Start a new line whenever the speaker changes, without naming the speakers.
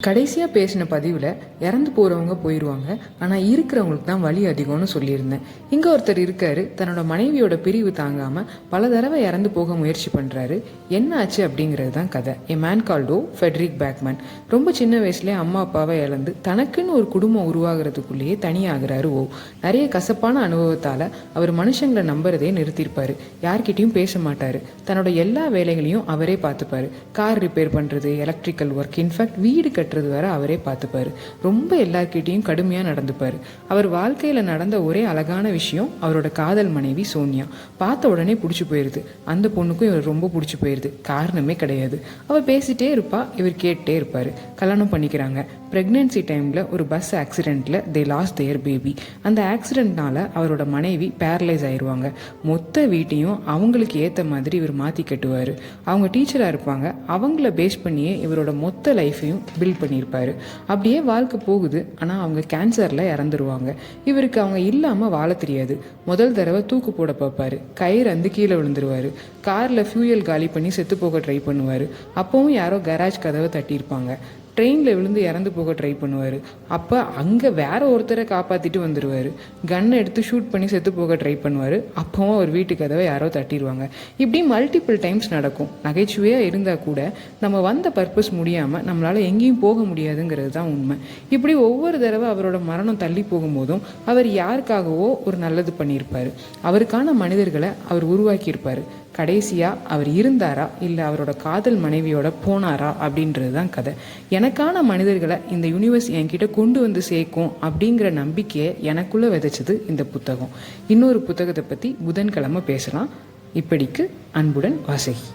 கடைசியாக பேசின பதிவில் இறந்து போகிறவங்க போயிடுவாங்க, ஆனால் இருக்கிறவங்களுக்கு தான் வலி அதிகம்னு சொல்லியிருந்தேன். இங்கே ஒருத்தர் இருக்காரு, தன்னோட மனைவியோட பிரிவு தாங்காமல் பல தடவை இறந்து போக முயற்சி பண்ணுறாரு. என்ன ஆச்சு அப்படிங்கிறது தான் கதை. எ மேன் கால்டோ ஃபெட்ரிக் பேக்மேன் ரொம்ப சின்ன வயசுலேயே அம்மா அப்பாவை இழந்து தனக்குன்னு ஒரு குடும்பம் உருவாகிறதுக்குள்ளேயே தனியாகிறாரு. நிறைய கசப்பான அனுபவத்தால் அவர் மனுஷங்களை நம்புறதே நிறுத்தியிருப்பார். யார்கிட்டையும் பேச மாட்டார். தன்னோட எல்லா வேலைகளையும் அவரே பார்த்துப்பார். கார் ரிப்பேர் பண்ணுறது, எலக்ட்ரிக்கல் ஒர்க், இன்ஃபேக்ட் வீடு கட்டுறது வர அவரே பார்த்துப்பாரு. ரொம்ப எல்லார்கிட்டையும் கடுமையாக நடந்துப்பார். அவர் வாழ்க்கையில் நடந்த ஒரே அழகான விஷயம் அவரோட காதல் மனைவி சோனியா. பார்த்த உடனே பிடிச்சி போயிடுது. அந்த பொண்ணுக்கும் இவர் ரொம்ப பிடிச்சி போயிடுது. காரணமே கிடையாது. அவள் பேசிட்டே இருப்பா, இவர் கேட்டே இருப்பார். கல்யாணம் பண்ணிக்கிறாங்க. ப்ரெக்னென்சி டைமில் ஒரு பஸ் ஆக்சிடெண்ட்டில் தே லாஸ்ட் தேர் பேபி. அந்த ஆக்சிடெண்ட்னால அவரோட மனைவி பேரலைஸ் ஆயிடுவாங்க. மொத்த வீட்டையும் அவங்களுக்கு ஏற்ற மாதிரி இவர் மாற்றி கட்டுவார். அவங்க டீச்சராக இருப்பாங்க. அவங்கள பேஸ் பண்ணியே இவரோட மொத்த லைஃப்பையும் பில்ட் பண்ணியிருப்பார். அப்படியே வாழ்க்கை போகுது. ஆனால் அவங்க கேன்சரில் இறந்துருவாங்க. இவருக்கு அவங்க இல்லாமல் வாழ தெரியாது. முதல் தடவை தூக்கு போட பார்ப்பார். கயிறு வந்து கீழே விழுந்துருவார். காரில் ஃபியூயல் காலி பண்ணி செத்து போக ட்ரை பண்ணுவார். அப்போவும் யாரோ கராஜ் கதவை தட்டியிருப்பாங்க. ட்ரெயினில் விழுந்து இறந்து போக ட்ரை பண்ணுவார். அப்போ அங்கே வேற ஒருத்தரை காப்பாற்றிட்டு வந்துடுவார். கன்னை எடுத்து ஷூட் பண்ணி செத்து போக ட்ரை பண்ணுவார். அப்போவும் அவர் வீட்டு கதவை யாரோ தட்டிடுவாங்க. இப்படி மல்டிபிள் டைம்ஸ் நடக்கும். நகைச்சுவையாக இருந்தால் கூட நம்ம வந்த பர்பஸ் முடியாமல் நம்மளால் எங்கேயும் போக முடியாதுங்கிறது தான் உண்மை. இப்படி ஒவ்வொரு தடவை அவரோட மரணம் தள்ளி போகும்போதும் அவர் யாருக்காகவோ ஒரு நல்லது பண்ணியிருப்பார். அவருக்கான மனிதர்களை அவர் உருவாக்கியிருப்பார். கடைசியாக அவர் இருந்தாரா இல்லை அவரோட காதல் மனைவியோட போனாரா அப்படின்றது தான் கதை. எனக்கான மனிதர்களை இந்த யூனிவர்ஸ் என்கிட்ட கொண்டு வந்து சேர்க்கும் அப்படிங்கிற நம்பிக்கையை எனக்குள்ளே விதைச்சது இந்த புத்தகம். இன்னொரு புத்தகத்தை பற்றி புதன்கிழமை பேசலாம். இப்படிக்கு அன்புடன் வாசகி.